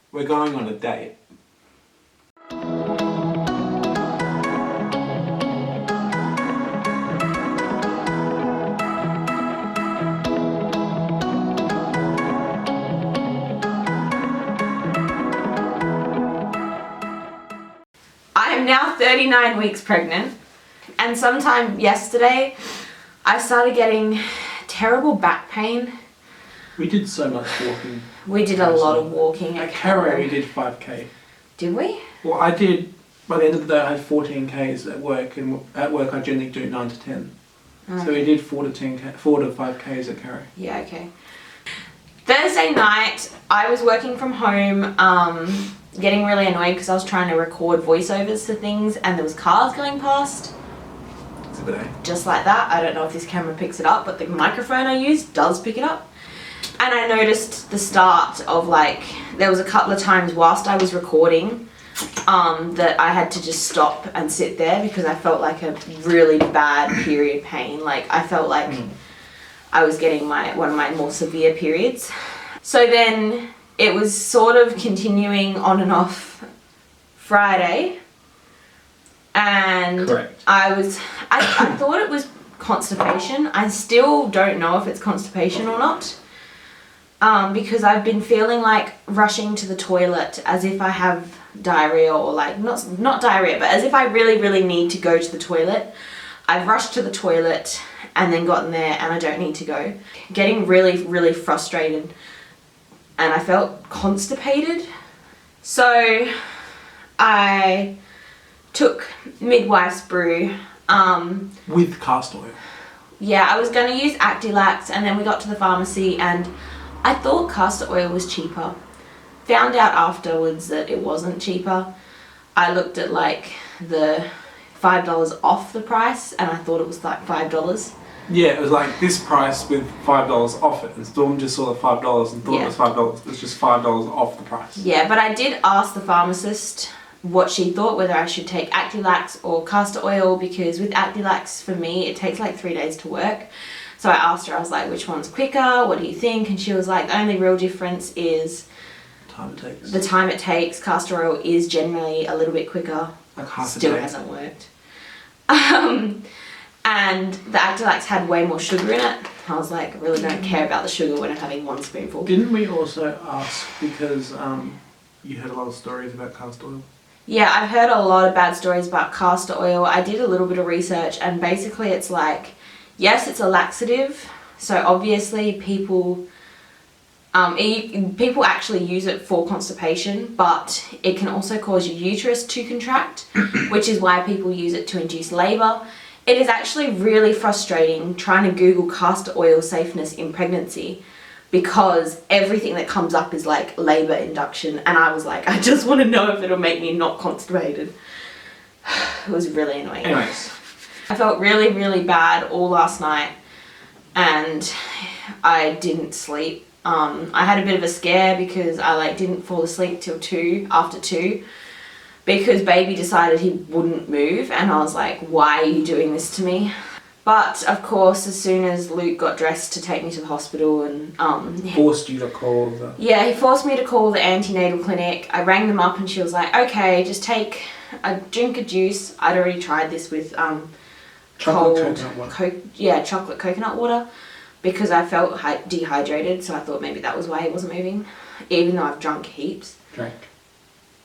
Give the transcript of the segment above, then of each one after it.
We're going on a date. I am now 39 weeks pregnant, and sometime yesterday I started getting terrible back pain. We did so much walking. We did a lot of walking. At Carrow we did 5k. Did we? Well, I did, by the end of the day I had 14 k's at work, and at work I generally do 9 to 10. Okay. So we did 4 to 5 k's at Carrow. Yeah, okay. Thursday night I was working from home, getting really annoyed because I was trying to record voiceovers to things and there was cars going past. Exhibit A. Just like that. I don't know if this camera picks it up, but the microphone I use does pick it up. And I noticed the start of there was a couple of times whilst I was recording that I had to just stop and sit there because I felt like a really bad period pain. I felt like I was getting one of my more severe periods. So then it was sort of continuing on and off Friday. And correct. I thought it was constipation. I still don't know if it's constipation or not. Because I've been feeling like rushing to the toilet as if I have diarrhea, or not diarrhea, but as if I really, really need to go to the toilet. I've rushed to the toilet and then gotten there and I don't need to go. Getting really, really frustrated, and I felt constipated. So I took Midwife's Brew. With castor oil. Yeah, I was going to use Actilax, and then we got to the pharmacy and I thought castor oil was cheaper. Found out afterwards that it wasn't cheaper. I looked at the $5 off the price and I thought it was $5. Yeah, it was this price with $5 off it. And Storm just saw the $5 and thought it was $5. It was just $5 off the price. Yeah, but I did ask the pharmacist what she thought, whether I should take Actilax or castor oil, because with Actilax, for me, it takes 3 days to work. So I asked her, I was like, which one's quicker? What do you think? And she was like, the only real difference is the time it takes. Castor oil is generally a little bit quicker. Still hasn't worked. And the Actilax had way more sugar in it. I was like, I really don't care about the sugar when I'm having 1 spoonful. Didn't we also ask because you heard a lot of stories about castor oil? Yeah, I've heard a lot of bad stories about castor oil. I did a little bit of research and basically it's yes, it's a laxative. So obviously people actually use it for constipation, but it can also cause your uterus to contract, which is why people use it to induce labour. It is actually really frustrating trying to Google castor oil safeness in pregnancy, because everything that comes up is labour induction, and I was like, I just want to know if it'll make me not constipated. It was really annoying. Anyways. I felt really, really bad all last night and I didn't sleep. I had a bit of a scare because I didn't fall asleep till after 2, because baby decided he wouldn't move and I was like, why are you doing this to me? But of course, as soon as Luke got dressed to take me to the hospital and forced you to call the... Yeah, he forced me to call the antenatal clinic. I rang them up and she was like, okay, just drink a juice. I'd already tried this with chocolate coconut water, because I felt dehydrated, so I thought maybe that was why he wasn't moving, even though I've drunk heaps. Drink.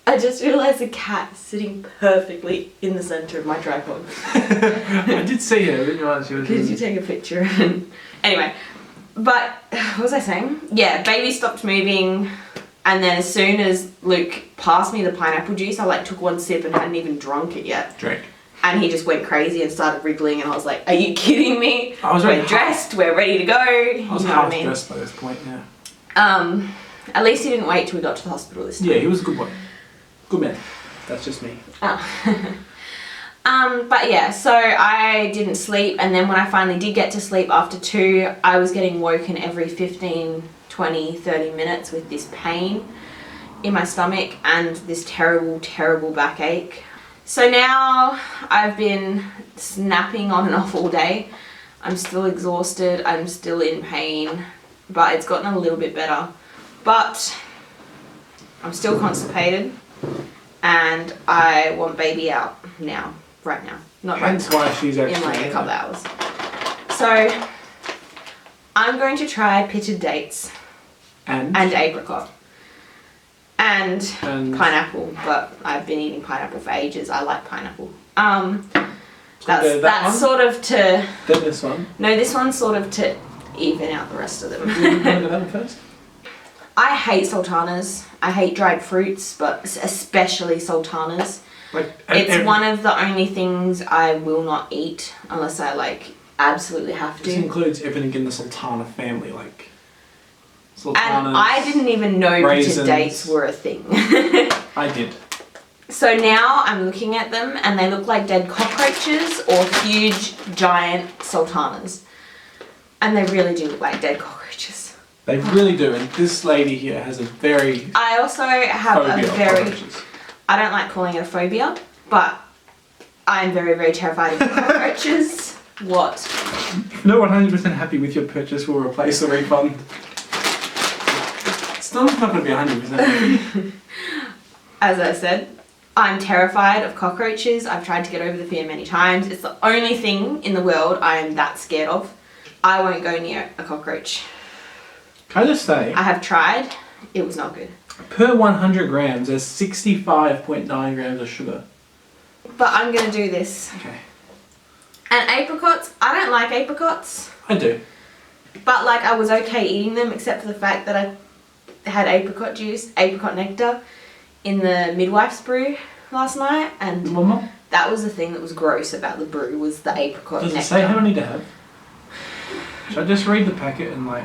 I just realised the cat is sitting perfectly in the centre of my tripod. I did see her, didn't realize she was... Did you take a picture? Anyway, but what was I saying? Yeah, baby stopped moving, and then as soon as Luke passed me the pineapple juice, I took 1 sip and hadn't even drunk it yet. Drink. And he just went crazy and started wriggling, and I was like, are you kidding me? We're dressed, we're ready to go. I was half dressed by this point, yeah. At least he didn't wait till we got to the hospital this time. Yeah, he was a good boy. Good man. That's just me. Oh. But yeah, so I didn't sleep, and then when I finally did get to sleep after 2, I was getting woken every 15, 20, 30 minutes with this pain in my stomach and this terrible, terrible backache. So now I've been snapping on and off all day. I'm still exhausted, I'm still in pain, but it's gotten a little bit better. But I'm still constipated, and I want baby out now, right now. Not right Hence now. why she's actually in like a couple hours. So I'm going to try pitted dates and apricot and pineapple, but I've been eating pineapple for ages. I like pineapple. That's sort of to. Then this one. No, this one's sort of to even out the rest of them. You want to go that one first? I hate sultanas. I hate dried fruits, but especially sultanas. It's one of the only things I will not eat unless I like absolutely have to. This includes everything in the sultana family, like sultanas. And I didn't even know pitted dates were a thing. I did. So now I'm looking at them and they look like dead cockroaches or huge giant sultanas. And they really do look like dead cockroaches. They really do, and this lady here has a very I also have phobia a of very cockroaches. I don't like calling it a phobia, but I'm very, very terrified of cockroaches. What? If you're not 100% happy with your purchase, we'll replace the refund. Still not going to be 100% happy. As I said, I'm terrified of cockroaches. I've tried to get over the fear many times. It's the only thing in the world I am that scared of. I won't go near a cockroach. Can I just say, I have tried. It was not good. per 100 grams, there's 65.9 grams of sugar. But I'm going to do this. Okay. And apricots, I don't like apricots. I do. But like I was okay eating them except for the fact that I had apricot juice, apricot nectar in the Midwife's brew last night, and Mama? that was the thing that was gross about the brew was the apricot Does nectar. it say how many to have? Should I just read the packet and like...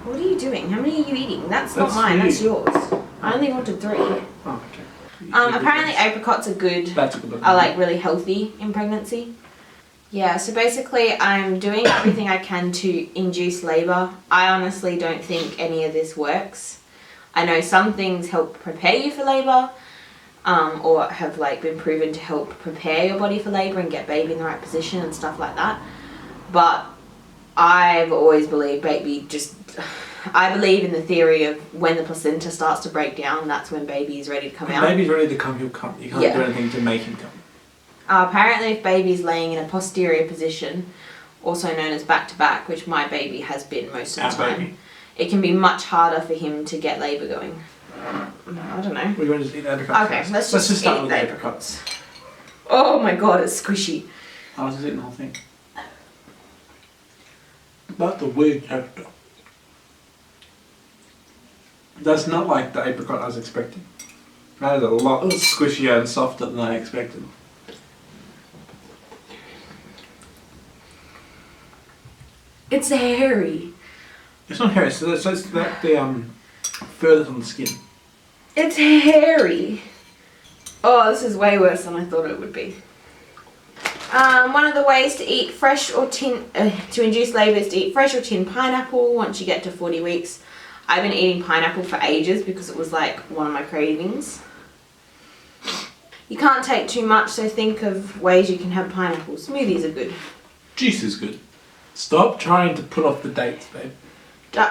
What are you doing? How many are you eating? That's not That's mine, you. that's yours. I only wanted 3. Oh, okay. Apparently apricots are good. That's a good look. Are like really healthy in pregnancy. Yeah, so basically I'm doing everything I can to induce labour. I honestly don't think any of this works. I know some things help prepare you for labour, or have like been proven to help prepare your body for labour and get baby in the right position and stuff like that. But I've always believed I believe in the theory of when the placenta starts to break down, that's when baby is ready to come out. When baby's ready to come, he'll come. You can't do anything to make him come. Apparently if baby's laying in a posterior position, also known as back-to-back, which my baby has been most of the time, baby. it can be much harder for him to get labour going. I don't know. We're going to just eat apricots. Okay, first. let's just start eat with the the apricots. Oh my god, it's squishy. I was just eating the whole thing. But the weird texture. That's not like the apricot I was expecting. That is a lot squishier and softer than I expected. It's hairy. It's not hairy, so it's like the furthest on the skin. It's hairy. Oh, this is way worse than I thought it would be. One of the ways to eat fresh or to induce labour is to eat fresh or tinned pineapple once you get to 40 weeks. I've been eating pineapple for ages because it was like one of my cravings. You can't take too much, so think of ways you can have pineapple. Smoothies are good. Juice is good. Stop trying to put off the dates, babe.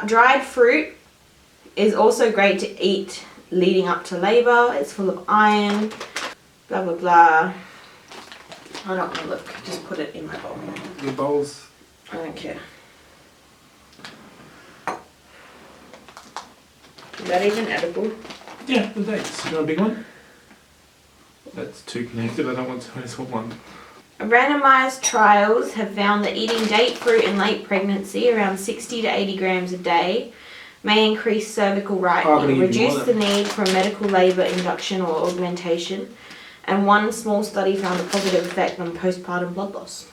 Dried fruit is also great to eat leading up to labour. It's full of iron, blah blah blah. I don't want to look, just put it in my bowl. Your bowls. I don't care. Is that even edible? Yeah, the dates. You want a big one? That's too connected, I don't want to miss one. Randomised trials have found that eating date fruit in late pregnancy, around 60 to 80 grams a day, may increase cervical ripening, reduce the need for medical labour induction or augmentation, and one small study found a positive effect on postpartum blood loss.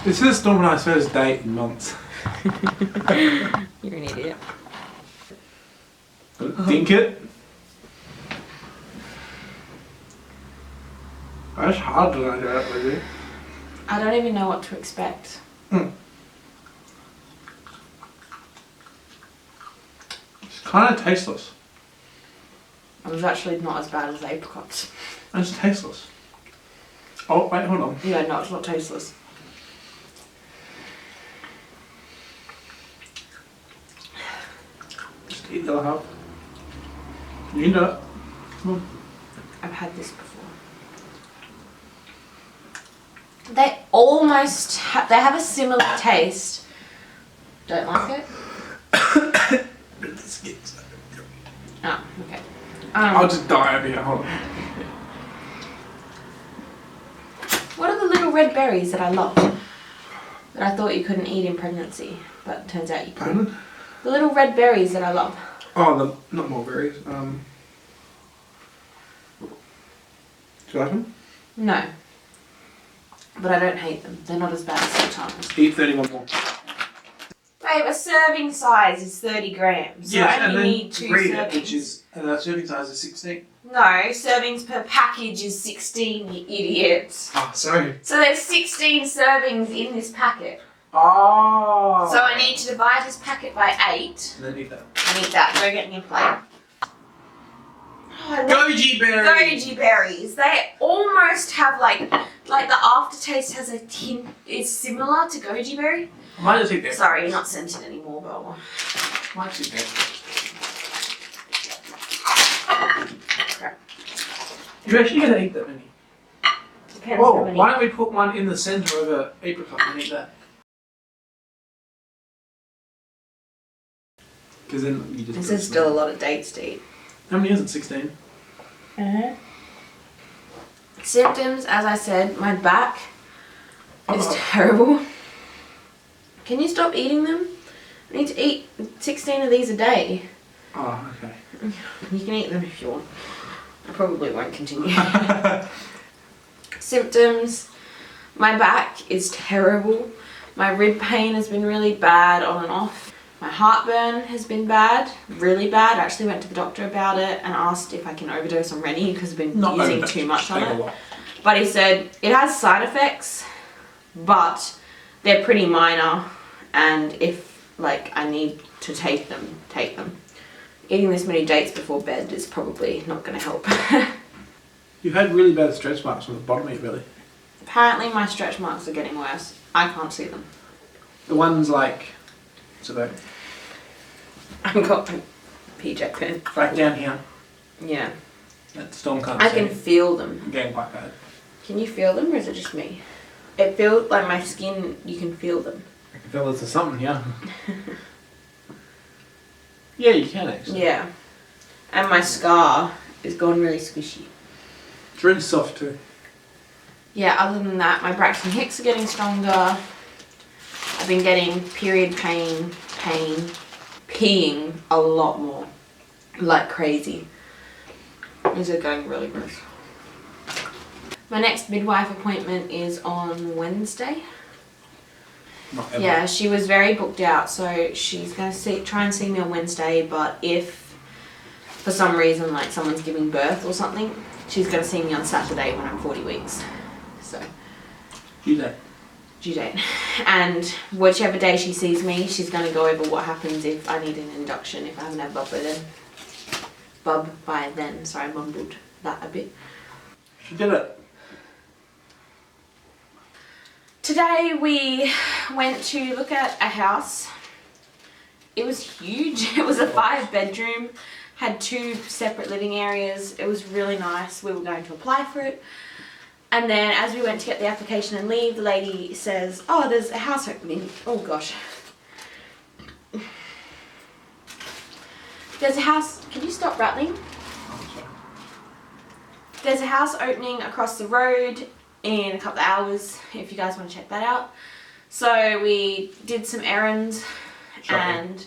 This is Storm first date in months. You're an idiot. Think it. That's hard to like that, really. I don't even know what to expect. It's kind of tasteless. It was actually not as bad as the apricots. It's tasteless. Oh, wait, hold on. Yeah, no, it's not tasteless. Just eat the other half. You know it. Come on. I've had this before. They almost they have a similar taste. Don't like it? Oh, okay. I'll just die over here. Hold on. What are the little red berries that I love? That I thought you couldn't eat in pregnancy, but turns out you can. Pardon? The little red berries that I love. Oh, not mulberries. Do you like them? No. But I don't hate them. They're not as bad as sometimes. Eat 31 more. Babe, a serving size is 30 grams. So I only need 2 servings. Which is, serving size is 16. No, servings per package is 16, you idiot. Oh, sorry. So there's 16 servings in this packet. Oh. So I need to divide this packet by 8. And then eat that. And eat that. Go get me a plate. Oh, Goji berries. Goji berries. They almost have like the aftertaste has a tint. It's similar to goji berry. I might just eat that. Sorry, you're not scented anymore, but Might just eat that. crap. You're actually going to eat that many. Depends how many. Why don't we put one in the centre of an apricot and eat that? Because then you just. This is still a lot of dates to eat. How many is it? 16. Symptoms, as I said, my back is terrible. Can you stop eating them? I need to eat 16 of these a day. Oh, okay. You can eat them if you want. I probably won't continue. Symptoms, my back is terrible. My rib pain has been really bad on and off. My heartburn has been bad, really bad. I actually went to the doctor about it and asked if I can overdose on Rennie because I've been using too much on it. But he said it has side effects, but they're pretty minor, and if I need to take them. Eating this many dates before bed is probably not going to help. You've had really bad stretch marks on the bottom of your belly. Apparently my stretch marks are getting worse. I can't see them. The ones so that I've got my PJ pen. right down here. Yeah. That Storm can't I see. can feel them. I'm getting quite bad. Can you feel them or is it just me? It feels like my skin, you can feel them. I can feel there's something here. Yeah, you can actually. Yeah. And my scar is gone really squishy. It's really soft too. Yeah, other than that, my Braxton Hicks are getting stronger. I've been getting period pain, peeing a lot more. Like crazy. These are going really gross. My next midwife appointment is on Wednesday. Not ever. Yeah, she was very booked out, so she's going to try and see me on Wednesday, but if for some reason someone's giving birth or something, she's going to see me on Saturday when I'm 40 weeks. So due date. And whichever day she sees me, she's going to go over what happens if I need an induction, if I haven't had bub by then. Sorry, I mumbled that a bit. She did it. Today we went to look at a house. It was huge. It was a 5-bedroom, had 2 separate living areas. It was really nice. We were going to apply for it. And then as we went to get the application and leave, the lady says, oh, there's a house opening. Oh gosh. There's a house, can you stop rattling? Oh, sorry. There's a house opening across the road in a couple of hours, if you guys want to check that out. So we did some errands and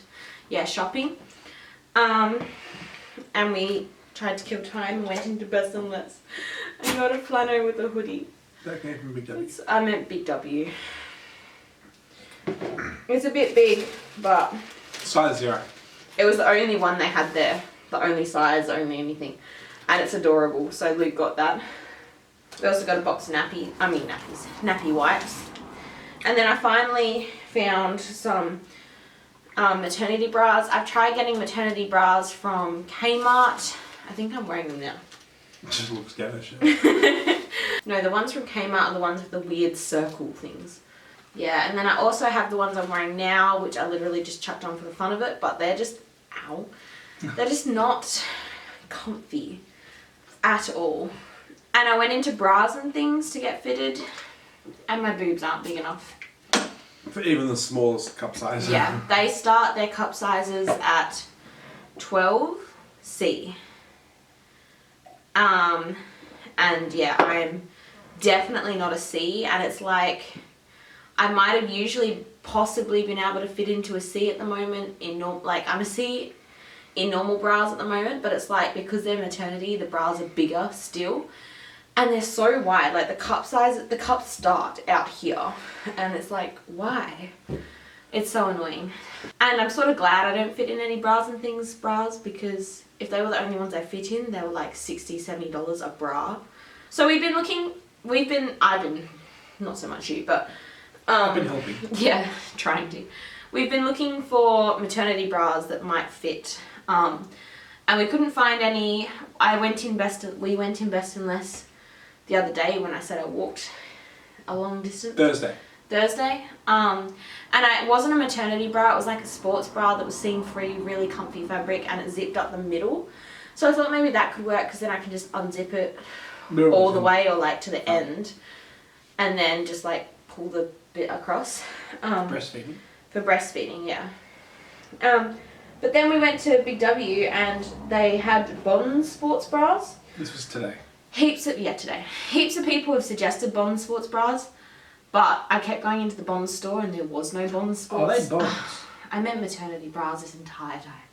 shopping. And we tried to kill time and went into Best and Less. I got a flannel with a hoodie. That came from Big W. I meant Big W. It's a bit big, but Size 0. it was the only one they had there. The only size, only anything. And it's adorable, so Luke got that. We also got a box of nappy wipes. And then I finally found some maternity bras. I've tried getting maternity bras from Kmart. I think I'm wearing them now. It just looks garish. No, the ones from Kmart are the ones with the weird circle things. Yeah, and then I also have the ones I'm wearing now, which I literally just chucked on for the fun of it, but they're just, they're just not comfy at all. And I went into bras and things to get fitted, and my boobs aren't big enough. For even the smallest cup size. Yeah, they start their cup sizes at 12C. And yeah, I'm definitely not a C, and it's like I might have usually possibly been able to fit into a C at the moment in I'm a C in normal bras at the moment, but it's like because they're maternity, the bras are bigger still, and they're so wide. Like the cups start out here, and it's like, why? It's so annoying. And I'm sort of glad I don't fit in any bras, because if they were the only ones I fit in, they were like $60-$70 a bra. So I've been, not so much you, but I've been helping. yeah, trying to. We've been looking for maternity bras that might fit, and we couldn't find any. We went in Best and Less the other day when I said I walked a long distance. Thursday. And it wasn't a maternity bra, it was like a sports bra that was seam-free, really comfy fabric, and it zipped up the middle. So I thought maybe that could work, because then I can just unzip it all the way, or like to the end, and then just like pull the bit across. Breastfeeding. For breastfeeding, yeah. But then we went to Big W and they had Bond sports bras. This was today. Today. Heaps of people have suggested Bond sports bras, but I kept going into the Bond store and there was no Bond sports. Oh, they Bonds. I meant maternity bras this entire time.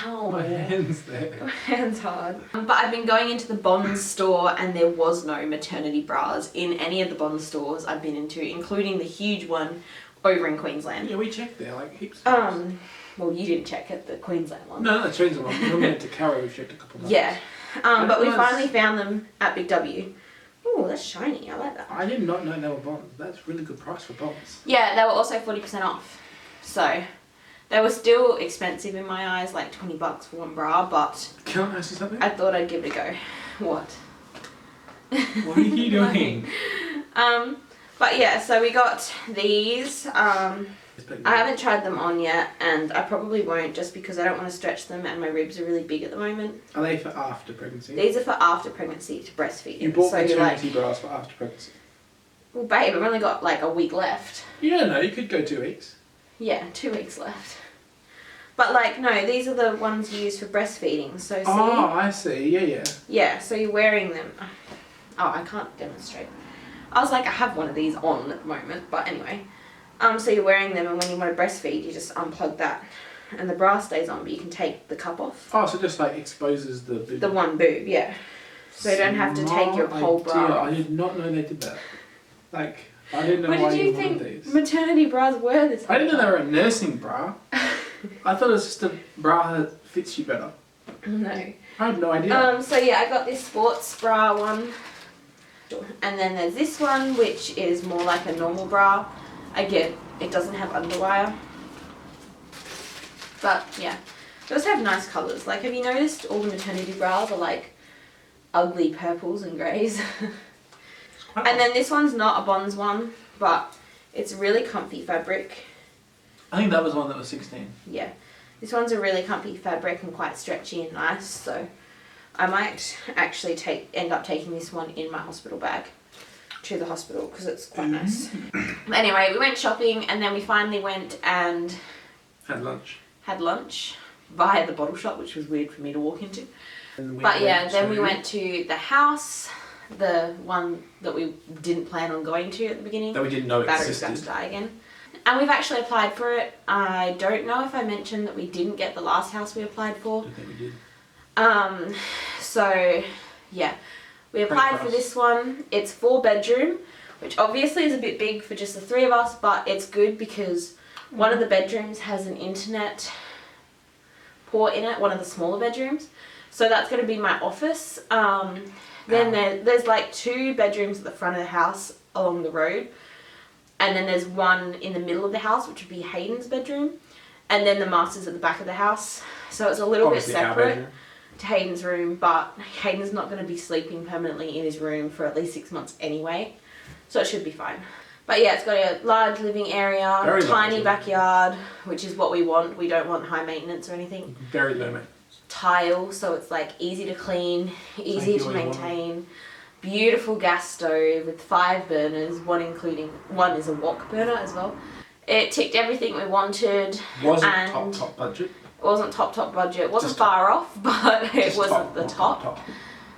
Ow. My hand's there. My hand's hard. But I've been going into the Bond store and there was no maternity bras in any of the Bond stores I've been into, including the huge one over in Queensland. Yeah, we checked there, like heaps. Well, you didn't check at the Queensland one. No, that's Queensland one. We went to Carrow, we checked a couple of times. Yeah. But we finally found them at Big W. Oh, that's shiny. I like that. I did not know they were Bonds. That's really good price for Bonds. Yeah, they were also 40% off. So, they were still expensive in my eyes, like $20 for one bra, but Can I ask you something? I thought I'd give it a go. What? What are you doing? But yeah, so we got these. I haven't tried them on yet, and I probably won't, just because I don't want to stretch them and my ribs are really big at the moment. Are they for after pregnancy? These are for after pregnancy to breastfeed. You bought maternity bras for after pregnancy? Well, babe, I've only got like a week left. You don't know, you could go 2 weeks. Yeah, 2 weeks left. But like, no, these are the ones you use for breastfeeding, so see? Oh, I see, yeah. Yeah, so you're wearing them. Oh, I can't demonstrate. I was like, I have one of these on at the moment, but anyway. So you're wearing them, and when you want to breastfeed, you just unplug that, and the bra stays on, but you can take the cup off. Oh, so just like exposes the boob. The one boob, yeah. So you don't have to take your whole bra off. I did not know they did that. Like, I didn't know What why did you you wanted think these. maternity bras were this I didn't know time? they were a nursing bra. I thought it was just a bra that fits you better. No. I had no idea. So yeah, I got this sports bra one. And then there's this one, which is more like a normal bra. Again, it doesn't have underwire. But yeah, those have nice colours. Like, have you noticed all the maternity bras are like ugly purples and greys? And then this one's not a Bonds one, but it's really comfy fabric. I think that was one that was 16. Yeah, this one's a really comfy fabric and quite stretchy and nice, so I might actually end up taking this one in my hospital bag to the hospital because it's quite nice. But anyway, we went shopping and then we finally went and Had lunch via the bottle shop, which was weird for me to walk into. But yeah, then we went to the house, the one that we didn't plan on going to at the beginning. That we didn't know Battery's about to existed. die again. And we've actually applied for it. I don't know if I mentioned that we didn't get the last house we applied for. I don't think we did. So yeah, we applied for this one. It's 4-bedroom, which obviously is a bit big for just the 3 of us, but it's good because one of the bedrooms has an internet port in it, one of the smaller bedrooms. So that's going to be my office. Then there's like 2 bedrooms at the front of the house along the road. And then there's one in the middle of the house, which would be Hayden's bedroom. And then the master's at the back of the house. So it's a little Obviously bit our separate bedroom. to Hayden's room, but Hayden's not going to be sleeping permanently in his room for at least 6 months anyway. So it should be fine. But yeah, it's got a large living area, Very tiny large. backyard, which is what we want. We don't want high maintenance or anything. Very low maintenance. tile, so it's like easy to clean, easy you to always want. maintain. Beautiful gas stove with 5 burners, one is a wok burner as well. It ticked everything we wanted. Wasn't and top budget. It wasn't top budget. It wasn't Just far off, but it Just wasn't the not top.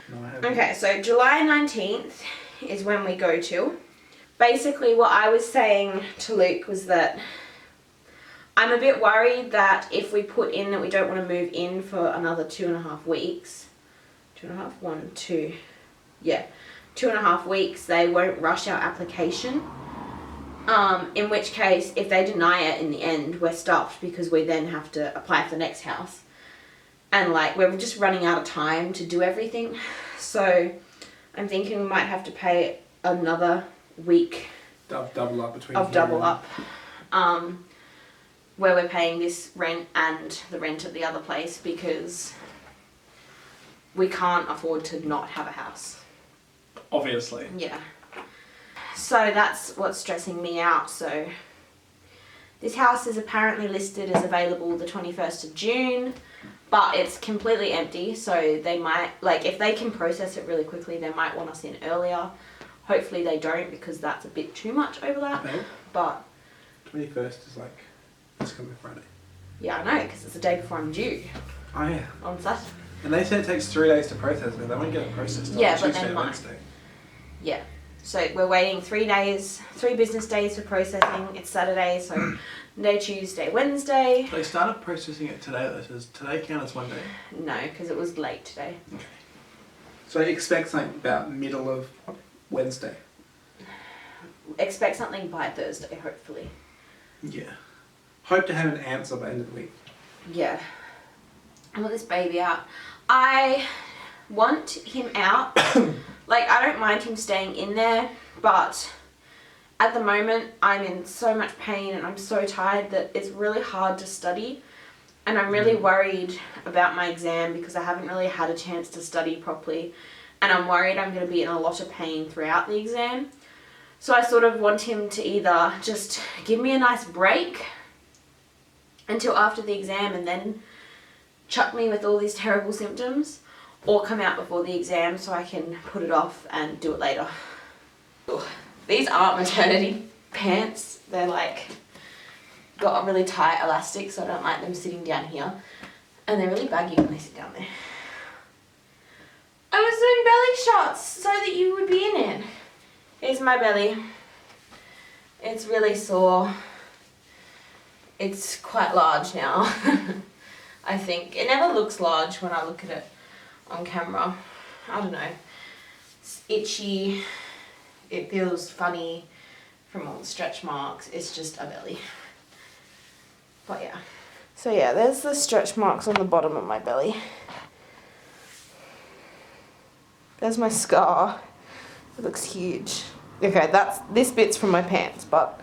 No, I haven't. Okay, so July 19th is when we go to. Basically, what I was saying to Luke was that I'm a bit worried that if we put in that we don't want to move in for another 2.5 weeks, 2.5, 1, 2, yeah, 2.5 weeks, they won't rush our application. In which case, if they deny it in the end, we're stuffed because we then have to apply for the next house. And like, we're just running out of time to do everything. So I'm thinking we might have to pay another week Double up between. of here double and- up. Where we're paying this rent and the rent at the other place because we can't afford to not have a house. Obviously. Yeah. So that's what's stressing me out. So this house is apparently listed as available the 21st of June, but it's completely empty. So they might, like, if they can process it really quickly, they might want us in earlier. Hopefully they don't because that's a bit too much overlap. Okay. But 21st is like this coming Friday. yeah, I know, because it's the day before I'm due Oh yeah. on Saturday. And they said it takes 3 days to process it. They won't get it processed on Yeah, but Tuesday they or might. Wednesday. Yeah. So we're waiting 3 days, 3 business days for processing. It's Saturday, so Monday, Tuesday, Wednesday. They started processing it today though, so does today count as one day? No, because it was late today. Okay. So you expect something about middle of Wednesday? Expect something by Thursday, hopefully. Yeah. Hope to have an answer by the end of the week. Yeah. I want this baby out. I want him out. Like, I don't mind him staying in there, but at the moment I'm in so much pain and I'm so tired that it's really hard to study. And I'm really worried about my exam because I haven't really had a chance to study properly. And I'm worried I'm going to be in a lot of pain throughout the exam. So I sort of want him to either just give me a nice break until after the exam and then chuck me with all these terrible symptoms, or come out before the exam so I can put it off and do it later. Ugh. These aren't maternity pants. They're like, got a really tight elastic, so I don't like them sitting down here. And they're really baggy when they sit down there. I was doing belly shots so that you would be in it. Here's my belly. It's really sore. It's quite large now. I think. It never looks large when I look at it on camera. I don't know. It's itchy. It feels funny from all the stretch marks. It's just a belly. But yeah. So yeah, there's the stretch marks on the bottom of my belly. There's my scar. It looks huge. Okay, this bit's from my pants, but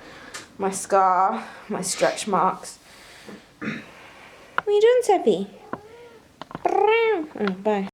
my scar, my stretch marks. What are you doing, Seppi? Oh, bye.